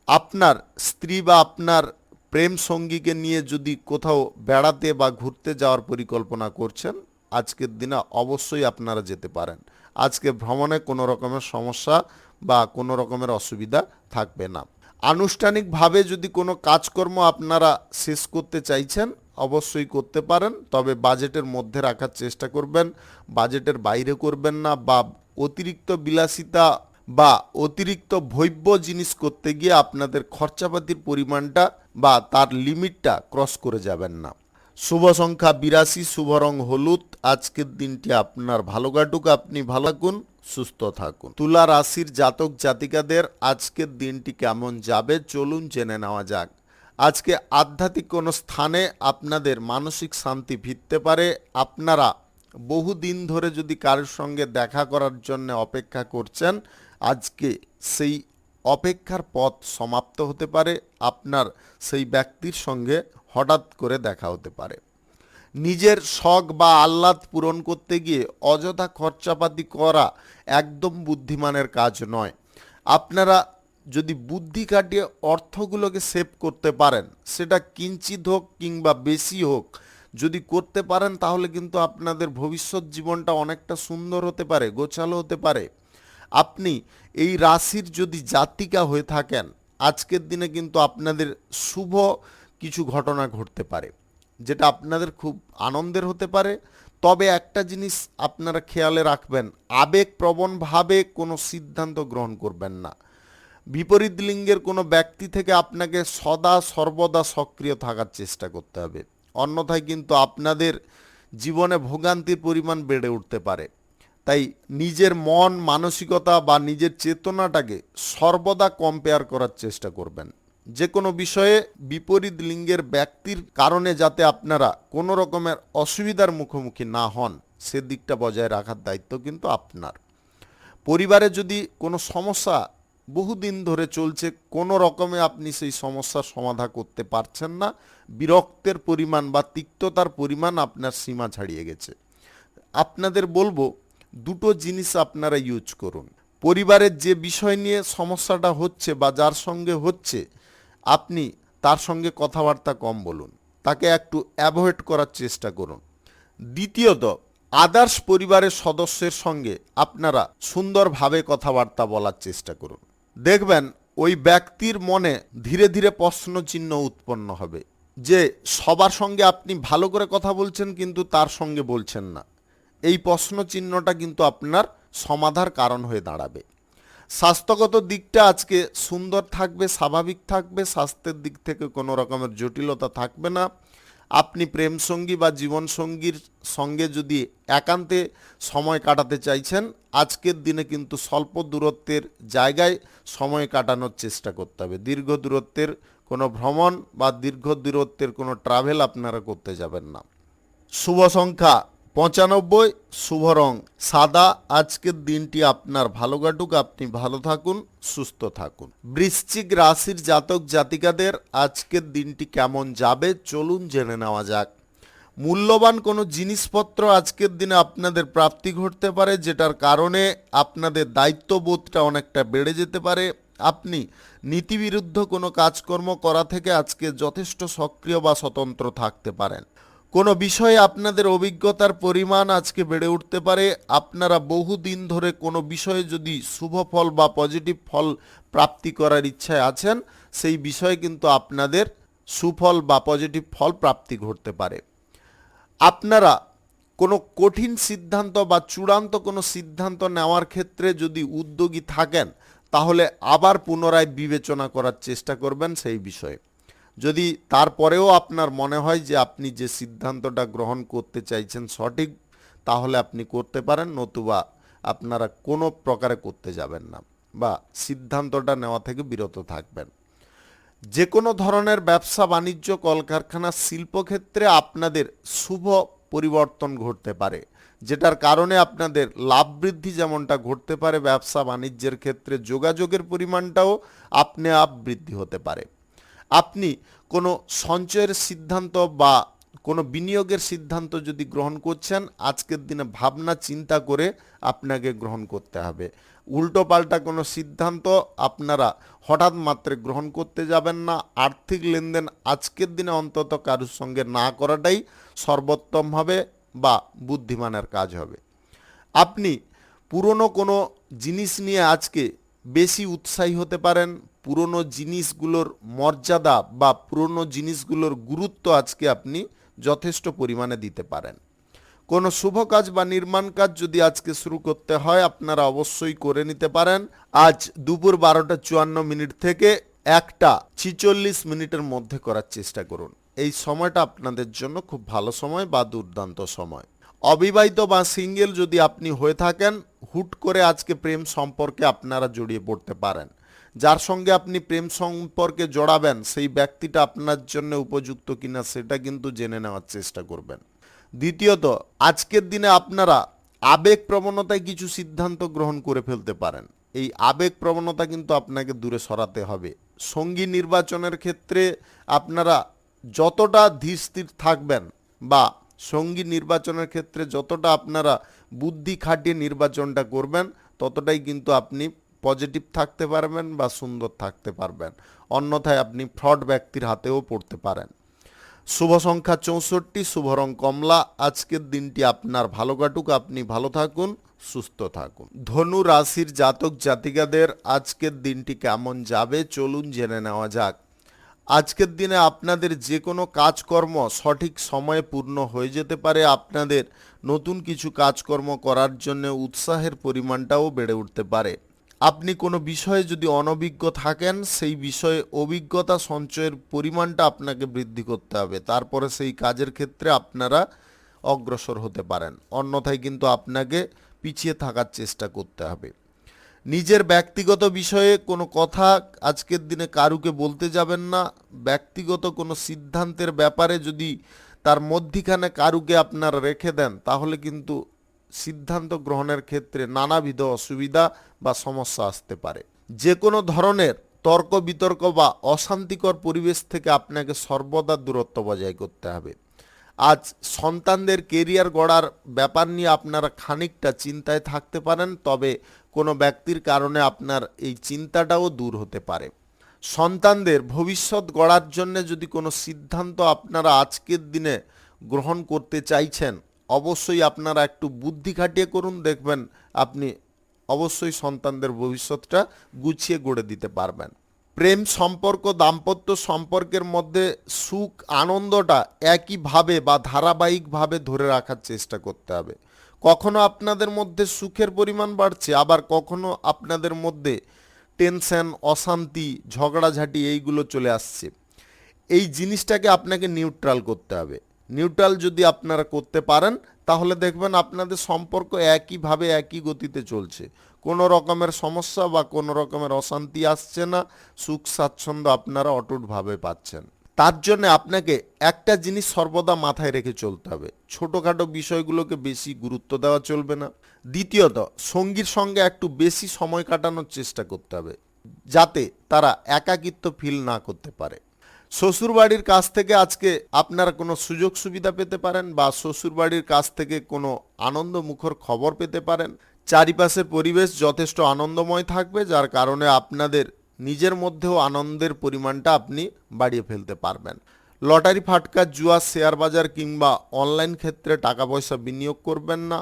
আপনার স্ত্রী বা আপনার প্রেম সঙ্গীকে নিয়ে যদি কোথাও বেড়াতে বা ঘুরতে যাওয়ার পরিকল্পনা করছেন, আজকের দিনে অবশ্যই আপনারা যেতে পারেন। আজকে ভ্রমণে কোনো রকমের সমস্যা বা কোনো রকমের অসুবিধা থাকবে না। আনুষ্ঠানিকভাবে যদি কোনো কাজকর্ম আপনারা শেষ করতে চাইছেন, অবশ্যই করতে পারেন, তবে বাজেটের মধ্যে রাখার চেষ্টা করবেন। বাজেটের বাইরে করবেন না, বা অতিরিক্ত বিলাসিতা বা অতিরিক্ত ভোগ্য জিনিস করতে গিয়ে আপনাদের খরচাপাতির পরিমাণটা বা তার লিমিটটা ক্রস করে যাবেন না। শুভ সংখ্যা 82, শুভ রং হলুদ। আজকের দিনটি আপনার ভালো কাটুক, আপনি ভালো থাকুন, সুস্থ থাকুন। তুলা রাশির জাতক জাতিকাদের আজকের দিনটি কেমন যাবে চলুন জেনে নেওয়া যাক। আজকে আধ্যাত্মিক কোনো স্থানে আপনাদের মানসিক শান্তি ফিরতে পারে। আপনারা বহুদিন ধরে যদি কারোর সঙ্গে দেখা করার জন্য অপেক্ষা করছেন, আজকে সেই অপেক্ষার পথ সমাপ্ত হতে পারে। আপনার সেই ব্যক্তির সঙ্গে হঠাৎ করে দেখা হতে পারে। নিজের শখ বা আহ্লাদ পূরণ করতে গিয়ে অযথা খরচাপাতি করা একদম বুদ্ধিমানের কাজ নয়। আপনারা যদি বুদ্ধি খাটিয়ে অর্থগুলোকে সেভ করতে পারেন, সেটা কিঞ্চিত হোক কিংবা বেশি হোক, যদি করতে পারেন, তাহলে কিন্তু আপনাদের ভবিষ্যৎ জীবনটা অনেকটা সুন্দর হতে পারে, গোছালো হতে পারে। আপনি এই রাশির যদি জাতিকা হয়ে থাকেন, আজকের দিনে কিন্তু আপনাদের শুভ কিছু ঘটনা ঘটতে পারে। যেটা আপনাদের খুব আনন্দের হতে পারে। তবে একটা জিনিস আপনারা খেয়ালে রাখবেন, আবেগপ্রবণভাবে কোনো সিদ্ধান্ত গ্রহণ করবেন না। বিপরীত লিঙ্গের কোনো ব্যক্তি থেকে আপনাকে সদা সর্বদা সক্রিয় থাকার চেষ্টা করতে হবে, অন্যথায় কিন্তু আপনাদের জীবনে ভোগান্তির পরিমাণ বেড়ে উঠতে পারে। তাই নিজের মন মানসিকতা বা নিজের চেতনাটাকে সর্বদা কম্পেয়ার করার চেষ্টা করবেন। যে কোনো বিষয়ে বিপরীত লিঙ্গের ব্যক্তির কারণে যাতে আপনারা কোনো রকমের অসুবিধার মুখোমুখি না হন, সেদিকটা বজায় রাখার দায়িত্ব কিন্তু আপনার। পরিবারে যদি কোনো সমস্যা বহুদিন ধরে চলছে, কোনো রকমে আপনি সেই সমস্যার সমাধান করতে পারছেন না, বিরক্তের পরিমাণ বা তিক্ততার পরিমাণ আপনার সীমা ছাড়িয়ে গেছে, আপনাদের বলবো দুটো জিনিস আপনারা ইউজ করুন। পরিবারের যে বিষয় নিয়ে সমস্যাটা হচ্ছে বা যার সঙ্গে হচ্ছে, আপনি তার সঙ্গে কথাবার্তা কম বলুন, তাকে একটু অ্যাভয়েড করার চেষ্টা করুন। দ্বিতীয়ত, আদার্স পরিবারের সদস্যের সঙ্গে আপনারা সুন্দরভাবে কথাবার্তা বলার চেষ্টা করুন। দেখবেন ওই ব্যক্তির মনে ধীরে ধীরে প্রশ্নচিহ্ন উৎপন্ন হবে যে সবার সঙ্গে আপনি ভালো করে কথা বলছেন কিন্তু তার সঙ্গে বলছেন না। এই প্রশ্নচিহ্নটা কিন্তু আপনার সমাধার কারণ হয়ে দাঁড়াবে। স্বাস্থ্যগত দিকটা আজকে সুন্দর থাকবে, স্বাভাবিক থাকবে, স্বাস্থ্যের দিক থেকে কোনো রকমের জটিলতা থাকবে না। আপনি প্রেমসঙ্গী বা জীবনসঙ্গীর সঙ্গে যদি একান্তে সময় কাটাতে চাইছেন, আজকের দিনে কিন্তু স্বল্প দূরত্বের জায়গায় সময় কাটানোর চেষ্টা করতে হবে। দীর্ঘ দূরত্বের কোনো ভ্রমণ বা দীর্ঘ দূরত্বের কোনো ট্রাভেল আপনারা করতে যাবেন না। শুভ সংখ্যা 95, শুভ রং সাদা। আজকের দিনটি আপনার ভালো কাটুক, আপনি ভালো থাকুন, সুস্থ থাকুন। বৃশ্চিক রাশির জাতক জাতিকাদের আজকের দিনটি কেমন যাবে চলুন জেনে নেওয়া যাক। মূল্যবান কোনো জিনিসপত্র আজকের দিনে আপনাদের প্রাপ্তি ঘটতে পারে, যেটার কারণে আপনাদের দায়িত্ববোধটা অনেকটা বেড়ে যেতে পারে। আপনি নীতিবিরুদ্ধ কোনো কাজকর্ম করা থেকে আজকে যথেষ্ট সক্রিয় বা স্বতন্ত্র থাকতে পারেন। কোনো বিষয়ে আপনাদের অভিজ্ঞতার পরিমাণ আজকে বেড়ে উঠতে পারে। আপনারা বহুদিন ধরে কোনো বিষয়ে যদি শুভ ফল বা পজিটিভ ফল প্রাপ্তি করার ইচ্ছায় আছেন, সেই বিষয়ে কিন্তু আপনাদের সুফল বা পজিটিভ ফল প্রাপ্তি ঘটতে পারে। আপনারা কোনো কঠিন সিদ্ধান্ত বা চূড়ান্ত কোনো সিদ্ধান্ত নেওয়ার ক্ষেত্রে যদি উদ্যোগী থাকেন, তাহলে আবার পুনরায় বিবেচনা করার চেষ্টা করবেন সেই বিষয়ে। যদি তারপরেও আপনার মনে হয় যে আপনি যে সিদ্ধান্তটা গ্রহণ করতে চাইছেন সঠিক, তাহলে আপনি করতে পারেন, নতুবা আপনারা কোনো প্রকারে করতে যাবেন না বা সিদ্ধান্তটা নেওয়া থেকে বিরত থাকবেন। যে কোনো ধরনের ব্যবসা বাণিজ্য, কলকারখানা, শিল্পক্ষেত্রে আপনাদের শুভ পরিবর্তন ঘটতে পারে, যেটার কারণে আপনাদের লাভ বৃদ্ধি যেমনটা ঘটতে পারে, ব্যবসা বাণিজ্যের ক্ষেত্রে যোগাযোগের পরিমাণটাও আপনি বৃদ্ধি হতে পারে। আপনি কোনো সঞ্চয়ের সিদ্ধান্ত বা কোনো বিনিয়োগের সিদ্ধান্ত যদি গ্রহণ করছেন, আজকের দিনে ভাবনা চিন্তা করে আপনাকে গ্রহণ করতে হবে। উল্টো পাল্টা কোনো সিদ্ধান্ত আপনারা হঠাৎ মাত্রে গ্রহণ করতে যাবেন না। আর্থিক লেনদেন আজকের দিনে অন্তত কারোর সঙ্গে না করাটাই সর্বোত্তম হবে বা বুদ্ধিমানের কাজ হবে। আপনি পুরনো কোনো জিনিস নিয়ে আজকে বেশি উৎসাহী হতে পারেন। পুরনো জিনিসগুলোর মর্যাদা বা পুরনো জিনিসগুলোর গুরুত্ব আজকে আপনি যথেষ্ট পরিমাণে দিতে পারেন। কোনো শুভ কাজ বা নির্মাণ কাজ যদি আজকে শুরু করতে হয়, আপনারা অবশ্যই করে নিতে পারেন। আজ দুপুর 12:54 থেকে 1:46 মধ্যে করার চেষ্টা করুন। এই সময়টা আপনাদের জন্য খুব ভালো সময় বা দুর্দান্ত সময়। অবিবাহিত বা সিঙ্গেল যদি আপনি হয়ে থাকেন, হুট করে আজকে প্রেম সম্পর্কে আপনারা জড়িয়ে পড়তে পারেন। যার সঙ্গে আপনি প্রেম সম্পর্কে জড়াবেন, সেই ব্যক্তিটা আপনার জন্য উপযুক্ত কিনা সেটা কিন্তু জেনে নেওয়ার চেষ্টা করবেন। দ্বিতীয়ত, আজকের দিনে আপনারা আবেগ প্রবণতায় কিছু সিদ্ধান্ত গ্রহণ করে ফেলতে পারেন। এই আবেগ প্রবণতা কিন্তু আপনাকে দূরে সরাতে হবে। সঙ্গী নির্বাচনের ক্ষেত্রে আপনারা যতটা ধীরস্থির থাকবেন বা সঙ্গী নির্বাচনের ক্ষেত্রে যতটা আপনারা বুদ্ধি খাটিয়ে নির্বাচনটা করবেন, ততটাই কিন্তু আপনি পজিটিভ থাকতে পারবেন বা সুন্দর থাকতে পারবেন। অন্যথায় আপনি ফ্রড ব্যক্তির হাতেও পড়তে পারেন। শুভ সংখ্যা 64, শুভ রং কমলা। আজকের দিনটি আপনার ভালো কাটুক, আপনি ভালো থাকুন, সুস্থ থাকুন। ধনু রাশির জাতক জাতিকাদের আজকের দিনটি কেমন যাবে চলুন জেনে নেওয়া যাক। আজকের দিনে আপনাদের যে কোনো কাজকর্ম সঠিক সময়ে পূর্ণ হয়ে যেতে পারে। আপনাদের নতুন কিছু কাজকর্ম করার জন্য উৎসাহের পরিমাণটাও বেড়ে উঠতে পারে। আপনি কোনো বিষয়ে যদি অনভিজ্ঞ থাকেন, সেই বিষয়ে অভিজ্ঞতা সঞ্চয়ের পরিমাণটা আপনাকে বৃদ্ধি করতে হবে, তারপরে সেই কাজের ক্ষেত্রে আপনারা অগ্রসর হতে পারেন। অন্যথায় কিন্তু আপনাকে পিছিয়ে থাকার চেষ্টা করতে হবে। নিজের ব্যক্তিগত বিষয়ে কোনো কথা আজকের দিনে কারুকে বলতে যাবেন না। ব্যক্তিগত কোনো সিদ্ধান্তের ব্যাপারে যদি তার মধ্যিখানে কারুকে আপনারা রেখে দেন, তাহলে কিন্তু সিদ্ধান্ত গ্রহণের ক্ষেত্রে নানাবিধ অসুবিধা বা সমস্যা আসতে পারে। যে কোনো ধরনের তর্ক বিতর্ক বা অশান্তিকর পরিবেশ থেকে আপনাকে সর্বদা দূরত্ব বজায় করতে হবে। আজ সন্তানদের কেরিয়ার গড়ার ব্যাপার নিয়ে আপনারা খানিকটা চিন্তায় থাকতে পারেন, তবে কোনো ব্যক্তির কারণে আপনার এই চিন্তাটাও দূর হতে পারে। সন্তানদের ভবিষ্যৎ গড়ার জন্য যদি কোনো সিদ্ধান্ত আপনারা আজকের দিনে গ্রহণ করতে চাইছেন, অবশ্যই আপনারা একটু বুদ্ধি খাটিয়ে করুন, দেখবেন আপনি অবশ্যই সন্তানদের ভবিষ্যৎটা গুছিয়ে গড়ে দিতে পারবেন। প্রেম সম্পর্ক, দাম্পত্য সম্পর্কের মধ্যে সুখ আনন্দটা একইভাবে বা ধারাবাহিকভাবে ধরে রাখার চেষ্টা করতে হবে। কখনো আপনাদের মধ্যে সুখের পরিমাণ বাড়ছে, আবার কখনো আপনাদের মধ্যে টেনশন, অশান্তি, ঝগড়াঝাটি এইগুলো চলে আসছে। এই জিনিসটাকে আপনাকে নিউট্রাল করতে হবে। নিউট্রাল যদি আপনারা করতে পারেন, তাহলে দেখবেন আপনাদের সম্পর্ক একইভাবে একই গতিতে চলছে, কোনো রকমের সমস্যা বা কোনো রকমের অশান্তি আসছে না, সুখ স্বাচ্ছন্দ্য আপনারা অটুটভাবে পাচ্ছেন। তার জন্য আপনাকে একটা জিনিস সর্বদা মাথায় রেখে চলতে হবে, ছোটোখাটো বিষয়গুলোকে বেশি গুরুত্ব দেওয়া চলবে না। দ্বিতীয়ত, সঙ্গীর সঙ্গে একটু বেশি সময় কাটানোর চেষ্টা করতে হবে, যাতে তারা একাকিত্ব ফিল না করতে পারে। শ্বশুরবাড়ির কাছ থেকে আজকে আপনারা কোনো সুযোগ সুবিধা পেতে পারেন, বা শ্বশুরবাড়ির কাছ থেকে কোনো আনন্দমুখর খবর পেতে পারেন। চারিপাশের পরিবেশ যথেষ্ট আনন্দময় থাকবে, যার কারণে আপনাদের নিজের মধ্যেও আনন্দের পরিমাণটা আপনি বাড়িয়ে ফেলতে পারবেন। লটারি ফাটকা, জুয়া, শেয়ার বাজার কিংবা অনলাইন ক্ষেত্রে টাকা পয়সা বিনিয়োগ করবেন না।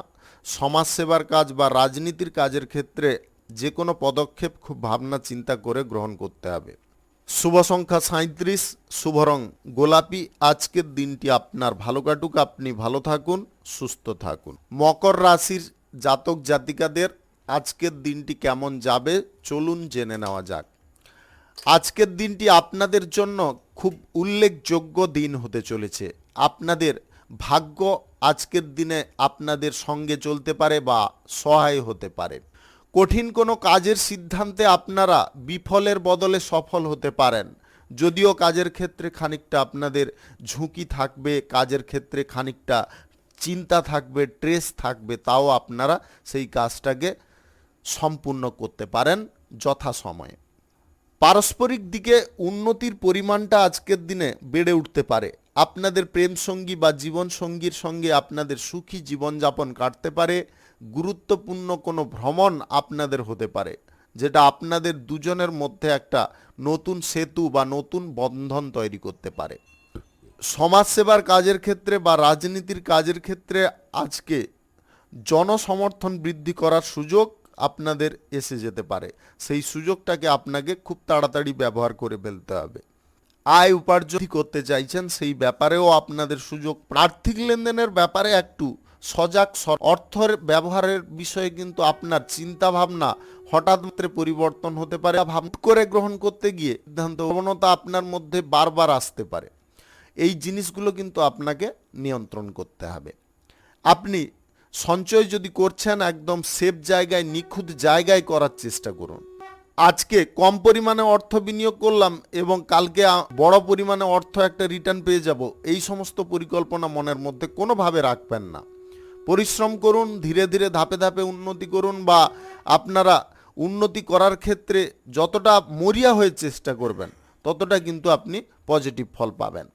সমাজসেবার কাজ বা রাজনীতির কাজের ক্ষেত্রে যে কোনো পদক্ষেপ খুব ভাবনা চিন্তা করে গ্রহণ করতে হবে। শুভ সংখ্যা 37, শুভ রং গোলাপি। আজকের দিনটি আপনার ভালো কাটুক, আপনি ভালো থাকুন, সুস্থ থাকুন। মকর রাশির জাতক জাতিকাদের আজকের দিনটি কেমন যাবে চলুন জেনে নেওয়া যাক। আজকের দিনটি আপনাদের জন্য খুব উল্লেখযোগ্য দিন হতে চলেছে। আপনাদের ভাগ্য আজকের দিনে আপনাদের সঙ্গে চলতে পারে বা সহায় হতে পারে। কঠিন কোনো কাজের সিদ্ধান্তে আপনারা বিফলের বদলে সফল হতে পারেন। যদিও কাজের ক্ষেত্রে খানিকটা আপনাদের ঝুঁকি থাকবে, কাজের ক্ষেত্রে খানিকটা চিন্তা থাকবে, স্ট্রেস থাকবে, তাও আপনারা সেই কাজটাকে সম্পূর্ণ করতে পারেন যথাসময়ে। পারস্পরিক দিকে উন্নতির পরিমাণটা আজকের দিনে বেড়ে উঠতে পারে। আপনাদের প্রেম সঙ্গী বা জীবন সঙ্গীর সঙ্গে আপনাদের সুখী জীবনযাপন কাটতে পারে। গুরুত্বপূর্ণ কোনো ভ্রমণ আপনাদের হতে পারে, যেটা আপনাদের দুজনের মধ্যে একটা নতুন সেতু বা নতুন বন্ধন তৈরি করতে পারে। সমাজসেবার কাজের ক্ষেত্রে বা রাজনীতির কাজের ক্ষেত্রে আজকে জনসমর্থন বৃদ্ধি করার সুযোগ আপনাদের এসে যেতে পারে। সেই সুযোগটাকে আপনাকে খুব তাড়াতাড়ি ব্যবহার করে ফেলতে হবে। আয় উপার্জন করতে চাইছেন, সেই ব্যাপারেও আপনাদের সুযোগ। আর্থিক লেনদেনের ব্যাপারে একটু সজাগ। অর্থের ব্যবহারের বিষয়ে কিন্তু আপনার চিন্তা ভাবনা হঠাৎ মাত্রে পরিবর্তন হতে পারে। ভাবনা করে গ্রহণ করতে গিয়ে সিদ্ধান্ত প্রবণতা আপনার মধ্যে বারবার আসতে পারে। এই জিনিসগুলো কিন্তু আপনাকে নিয়ন্ত্রণ করতে হবে। আপনি সঞ্চয় যদি করছেন, একদম সেফ জায়গায়, নিখুঁত জায়গায় করার চেষ্টা করুন। আজকে কম পরিমাণে অর্থ বিনিয়োগ করলাম এবং কালকে বড় পরিমাণে অর্থ একটা রিটার্ন পেয়ে যাব, এই সমস্ত পরিকল্পনা মনের মধ্যে কোনোভাবে রাখবেন না। পরিশ্রম করুন, ধীরে ধীরে ধাপে ধাপে উন্নতি করুন, বা আপনারা উন্নতি করার ক্ষেত্রে যতটা মরিয়া হয়ে চেষ্টা করবেন, ততটা কিন্তু আপনি পজিটিভ ফল পাবেন।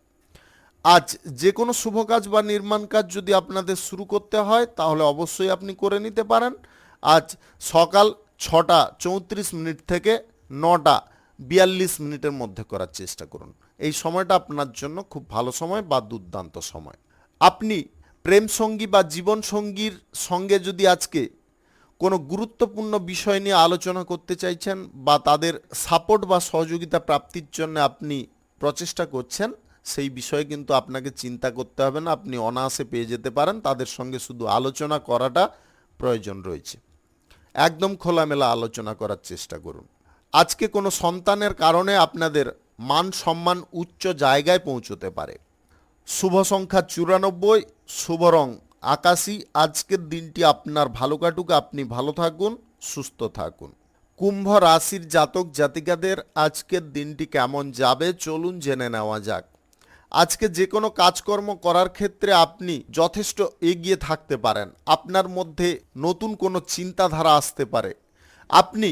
আজ যে কোনো শুভ কাজ বা নির্মাণ কাজ যদি আপনাদের শুরু করতে হয়, তাহলে অবশ্যই আপনি করে নিতে পারেন। আজ সকাল 6:34 থেকে 9:42 মধ্যে করার চেষ্টা করুন। এই সময়টা আপনার জন্য খুব ভালো সময় বা দুর্দান্ত সময়। আপনি প্রেম সঙ্গী বা জীবন সঙ্গীর সঙ্গে যদি আজকে কোনো গুরুত্বপূর্ণ বিষয় নিয়ে আলোচনা করতে চাইছেন, বা তাদের সাপোর্ট বা সহযোগিতা প্রাপ্তির জন্য আপনি প্রচেষ্টা করছেন সেই বিষয়ে কিন্তু আপনাকে চিন্তা করতে হবে না, আপনি অনায়াসে পেয়ে যেতে পারেন। তাদের সঙ্গে শুধু আলোচনা করাটা প্রয়োজন রয়েছে। একদম খোলামেলা আলোচনা করার চেষ্টা করুন। আজকে কোনো সন্তানের কারণে আপনাদের মান সম্মান উচ্চ জায়গায় পৌঁছতে পারে। শুভ সংখ্যা 94, শুভ রং আকাশী। আজকের দিনটি আপনার ভালো কাটুক, আপনি ভালো থাকুন, সুস্থ থাকুন। কুম্ভ রাশির জাতক জাতিকাদের আজকের দিনটি কেমন যাবে চলুন জেনে নেওয়া যাক। আজকে যে কোনো কাজকর্ম করার ক্ষেত্রে আপনি যথেষ্ট এগিয়ে থাকতে পারেন। আপনার মধ্যে নতুন কোনো চিন্তাধারা আসতে পারে। আপনি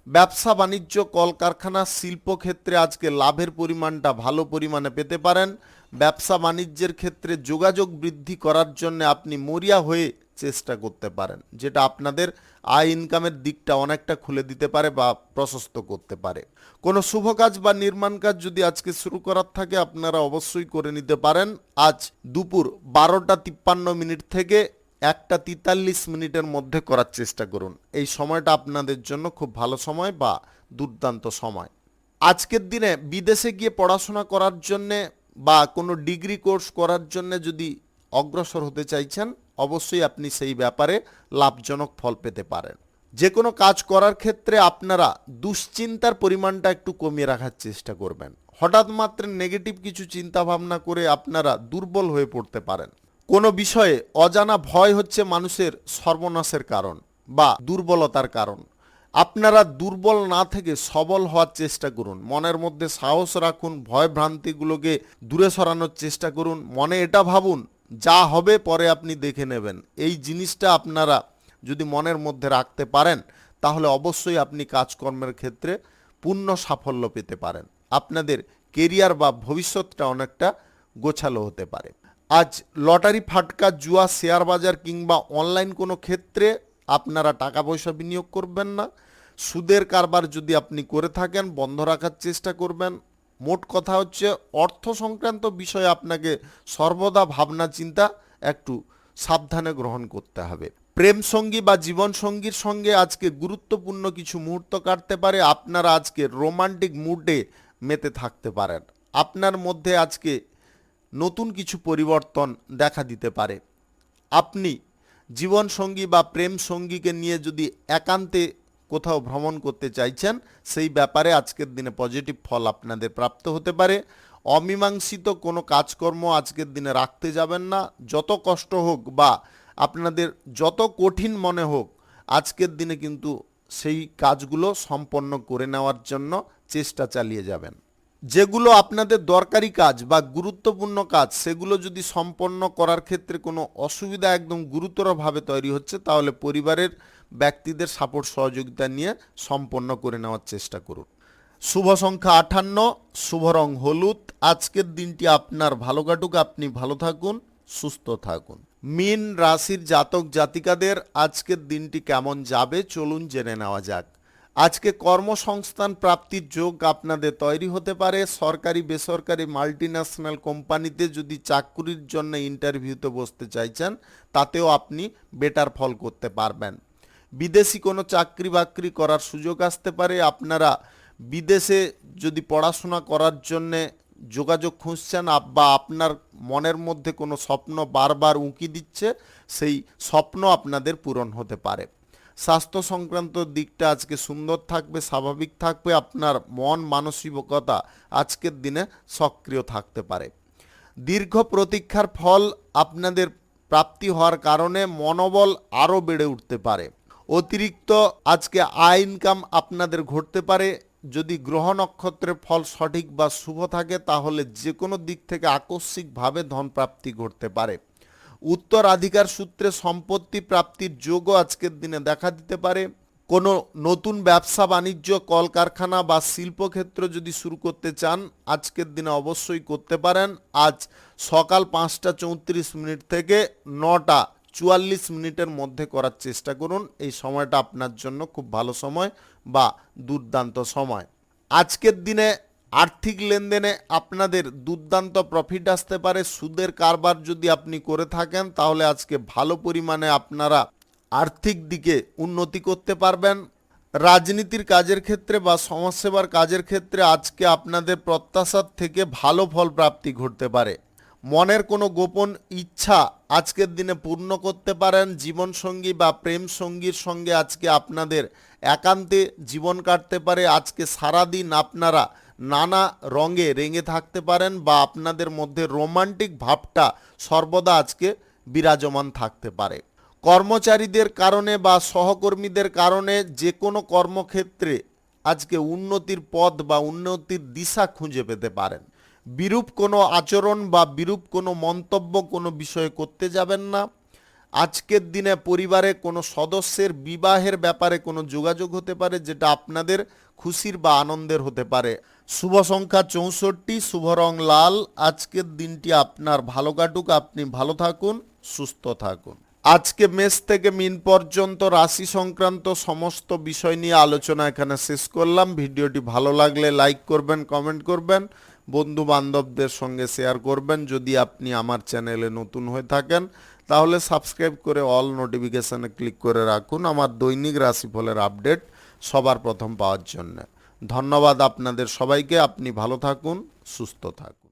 ব্যবসা বাণিজ্য, কলকারখানা, শিল্পক্ষেত্রে আজকে লাভের পরিমাণটা ভালো পরিমাণে পেতে পারেন। ব্যবসা বাণিজ্যের ক্ষেত্রে যোগাযোগ বৃদ্ধি করার জন্য আপনি মরিয়া হয়ে চেষ্টা করতে পারেন, যেটা আপনাদের আয় ইনকামের দিকটা অনেকটা খুলে দিতে পারে বা প্রশস্ত করতে পারে। কোনো শুভ কাজ বা নির্মাণ কাজ যদি আজকে শুরু করার থাকে আপনারা অবশ্যই করে নিতে পারেন। আজ দুপুর 12:53 থেকে 1:43 মধ্যে করার চেষ্টা করুন। এই সময়টা আপনাদের জন্য খুব ভালো সময় বা দুর্দান্ত সময়। আজকের দিনে বিদেশে গিয়ে পড়াশোনা করার জন্যে বা কোনো ডিগ্রি কোর্স করার জন্য যদি অগ্রসর হতে চাইছেন অবশ্যই আপনি সেই ব্যাপারে লাভজনক ফল পেতে পারেন। যে কোনো কাজ করার ক্ষেত্রে আপনারা দুশ্চিন্তার পরিমাণটা একটু কমিয়ে রাখার চেষ্টা করবেন। হঠাৎ মাত্র নেগেটিভ কিছু চিন্তা ভাবনা করে আপনারা দুর্বল হয়ে পড়তে পারেন। কোনো বিষয়ে অজানা ভয় হচ্ছে মানুষের সর্বনাশের কারণ বা দুর্বলতার কারণ। আপনারা দুর্বল না থেকে সবল হওয়ার চেষ্টা করুন। মনের মধ্যে সাহস রাখুন, ভয় ভ্রান্তিগুলোকে দূরে সরানোর চেষ্টা করুন। মনে এটা ভাবুন যা হবে পরে আপনি দেখে নেবেন। এই জিনিসটা আপনারা যদি মনের মধ্যে রাখতে পারেন তাহলে অবশ্যই আপনি কাজকর্মের ক্ষেত্রে পূর্ণ সাফল্য পেতে পারেন। আপনাদের কেরিয়ার বা ভবিষ্যৎটা অনেকটা গোছালো হতে পারে। আজ লটারি, ফাটকা, জুয়া, শেয়ার বাজার কিংবা অনলাইন কোনো ক্ষেত্রে আপনারা টাকা পয়সা বিনিয়োগ করবেন না। সুদের কারবার যদি আপনি করে থাকেন বন্ধ রাখার চেষ্টা করবেন। মোট কথা হচ্ছে অর্থ সংক্রান্ত বিষয়ে আপনাকে সর্বদা ভাবনা চিন্তা একটু সাবধানে গ্রহণ করতে হবে। প্রেম সঙ্গী বা জীবন সঙ্গীর সঙ্গে আজকে গুরুত্বপূর্ণ কিছু মুহূর্ত কাটতে পারে। আপনারা আজকে রোমান্টিক মুডে মেতে থাকতে পারেন। আপনার মধ্যে আজকে নতুন কিছু পরিবর্তন দেখা দিতে পারে। আপনি জীবন সঙ্গী বা প্রেম সঙ্গীকে নিয়ে যদি একান্তে কোথাও ভ্রমণ করতে চাইছেন সেই ব্যাপারে আজকের দিনে পজিটিভ ফল আপনাদের প্রাপ্ত হতে পারে। অমীমাংসিত কোনো কাজকর্ম আজকের দিনে রাখতে যাবেন না। যত কষ্ট হোক বা আপনাদের যত কঠিন মনে হোক আজকের দিনে কিন্তু সেই কাজগুলো সম্পন্ন করে নেওয়ার জন্য চেষ্টা চালিয়ে যাবেন। যেগুলো আপনাদের দরকারি কাজ বা গুরুত্বপূর্ণ কাজ সেগুলো যদি সম্পন্ন করার ক্ষেত্রে কোনো অসুবিধা একদম গুরুতরভাবে তৈরি হচ্ছে তাহলে পরিবারের ব্যক্তিদের সাপোর্ট সহযোগিতা নিয়ে সম্পন্ন করে নেওয়ার চেষ্টা করুন। শুভ সংখ্যা 58, শুভ রং হলুদ। আজকের দিনটি আপনার ভালো কাটুক, আপনি ভালো থাকুন, সুস্থ থাকুন। মীন রাশির জাতক জাতিকাদের আজকের দিনটি কেমন যাবে চলুন জেনে নেওয়া যাক। আজকে কর্মসংস্থান প্রাপ্তির যোগ আপনাদের তৈরি হতে পারে। সরকারি বেসরকারি মাল্টিন্যাশনাল কোম্পানিতে যদি চাকরির জন্য ইন্টারভিউতে বসতে চাইছেন তাতেও আপনি বেটার ফল করতে পারবেন। বিদেশি কোনো চাকরি বাকরি করার সুযোগ আসতে পারে। আপনারা বিদেশে যদি পড়াশোনা করার জন্যে যোগাযোগ খুঁজছেন বা আপনার মনের মধ্যে কোনো স্বপ্ন বারবার উঁকি দিচ্ছে সেই স্বপ্ন আপনাদের পূরণ হতে পারে। স্বাস্থ্য সংক্রান্ত দিকটা আজকে সুন্দর থাকবে, স্বাভাবিক থাকবে। আপনার মন মানসিকতা আজকের দিনে সক্রিয় থাকতে পারে। দীর্ঘ প্রতীক্ষার ফল আপনাদের প্রাপ্তি হওয়ার কারণে মনোবল আরও বেড়ে উঠতে পারে। অতিরিক্ত আজকে আয় ইনকাম আপনাদের ঘটতে পারে। যদি গ্রহ নক্ষত্রের ফল সঠিক বা শুভ থাকে তাহলে যে কোনো দিক থেকে আকস্মিকভাবে ধনপ্রাপ্তি ঘটতে পারে। উত্তরাধিকার সূত্রে সম্পত্তি প্রাপ্তির যোগও আজকের দিনে দেখা দিতে পারে। কোনো নতুন ব্যবসা বাণিজ্য, কলকারখানা বা শিল্পক্ষেত্র যদি শুরু করতে চান আজকের দিনে অবশ্যই করতে পারেন। আজ সকাল 5:34 থেকে 9:44 মধ্যে করার চেষ্টা করুন। এই সময়টা আপনার জন্য খুব ভালো সময় বা দুর্দান্ত সময়। আজকের দিনে আর্থিক লেনদেনে আপনাদের দুর্দান্ত প্রফিট আসতে পারে। সুদের কারবার যদি আপনি করে থাকেন তাহলে আজকে ভালো পরিমাণে আপনারা আর্থিক দিকে উন্নতি করতে পারবেন। রাজনীতির কাজের ক্ষেত্রে বা সমাজসেবার কাজের ক্ষেত্রে আজকে আপনাদের প্রত্যাশার থেকে ভালো ফল প্রাপ্তি ঘটতে পারে। মনের কোনো গোপন ইচ্ছা আজকের দিনে পূর্ণ করতে পারেন। জীবনসঙ্গী বা প্রেম সঙ্গীর সঙ্গে আজকে আপনাদের একান্তে জীবন কাটতে পারে। আজকে সারাদিন আপনারা নানা রঙে রেঙে থাকতে পারেন বা আপনাদের মধ্যে রোমান্টিক ভাবটা সর্বদা আজকে বিরাজমান থাকতে পারে। কর্মচারীদের কারণে বা সহকর্মীদের কারণে যে কোনো কর্মক্ষেত্রে আজকে উন্নতির পথ বা উন্নতির দিশা খুঁজে পেতে পারেন। বিরূপ কোনো আচরণ বা বিরূপ কোনো মন্তব্য কোনো বিষয়ে করতে যাবেন না। আজকের দিনে পরিবারে কোনো সদস্যের বিবাহের ব্যাপারে কোনো যোগাযোগ হতে পারে, যেটা আপনাদের খুশির বা আনন্দের হতে পারে। শুভ সংখ্যা 64, শুভ রং লাল। আজকের দিনটি আপনার ভালো কাটুক, আপনি ভালো থাকুন, সুস্থ থাকুন। আজকে মেষ থেকে মিন পর্যন্ত রাশি সংক্রান্ত সমস্ত বিষয় নিয়ে আলোচনা এখানে শেষ করলাম। ভিডিওটি ভালো লাগলে লাইক করবেন, কমেন্ট করবেন, বন্ধু বান্ধবদের সঙ্গে শেয়ার করবেন। যদি আপনি আমার চ্যানেলে নতুন হয়ে থাকেন তাহলে সাবস্ক্রাইব করে অল নোটিফিকেশানে ক্লিক করে রাখুন আমার দৈনিক রাশিফলের আপডেট সবার প্রথম পাওয়ার জন্য। ধন্যবাদ আপনাদের সবাইকে। আপনি ভালো থাকুন, সুস্থ থাকুন।